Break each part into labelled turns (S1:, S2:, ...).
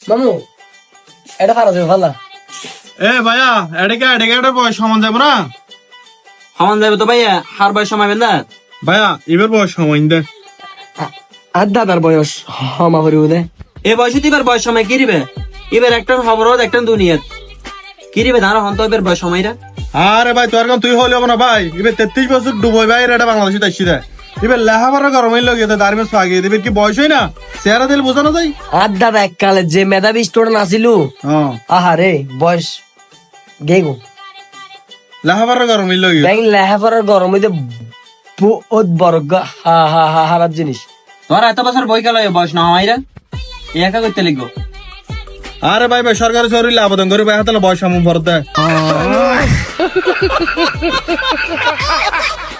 S1: মামু এটা পারা যাবে ভালো
S2: এ ভাইয়া এটাকে বয়স সমান যাবো না
S3: সমান যাবে তো ভাইয়া হার বয়স সময় না
S2: ভাইয়া এবার বয়স সমান দে
S1: আর দাদার বয়স হমা করি দে
S3: এই বয়সে এবার বয়স সময় কি দিবে এবার একটা খবর একটা দুনিয়াত কি দিবে ধারা হন তো এবার বয়স সময়টা
S2: আরে ভাই তোর তুই হলে হবো না ভাই এবার 33 বছর ডুবই ভাই এটা বাংলাদেশে তাইছি দেয় এবার লেহাপড়া গরমের লোক এদের দাঁড়িয়ে আগে এবার কি বয়স হয় না চেহারা দিলে বোঝানো যায়
S1: আর দাদা এককালে যে মেধাবী স্টুডেন্ট আছিল আহারে বয়স গেগো
S2: লেহাপড়া গরমের লোক
S1: ব্যাং লেহাপড়ার গরম হইতে বহুত বড় হারার জিনিস
S3: তোরা এত বছর বই গেল বয়স না হওয়াইরা একা করতে লিখবো
S2: আরে ভাই ভাই সরকারি শরীরে আবেদন করে ভাই হাতে বয়স সমান ভরত দেয়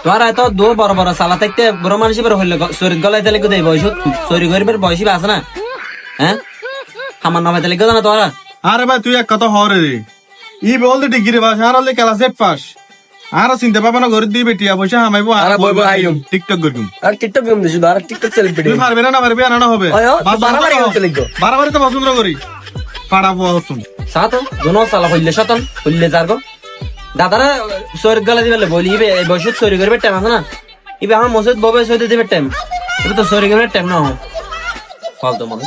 S3: তোরা এত দু বড় বড় সালা থাকতে বড় মানুষ এবার হইলে শরীর গলাইতে লিখে দেয় বয়স শরীর গরিবের বয়সী আছে না হ্যাঁ আমার নামাইতে লিখে না তোরা
S2: আরে ভাই তুই এক কথা হরে রে ই বলতে ডিগ্রি পাস আর হলে ক্লাস 8 পাস আর চিন্তা পাবো না ঘরে দিয়ে বেটিয়া পয়সা হামাইবো আর বইবো আইম টিকটক করবি
S1: আর টিকটক গেম দিছি আর টিকটক সেলিব্রিটি
S2: তুই পারবে না পারবে না হবে
S1: বারবার করতে লিখো
S2: বারবার তো পছন্দ করি পাড়া পছন্দ
S3: সাত জন সালা হইলে শতন হইলে যার গো দাদারা শরীর গলা দিবে বলি এই বয়সে শরীর করবে টাইম আছে না এবার আমার মসজিদ ববে সইতে দিবে টাইম এবার তো শরীর করবে টাইম না হয় ফালতু মানে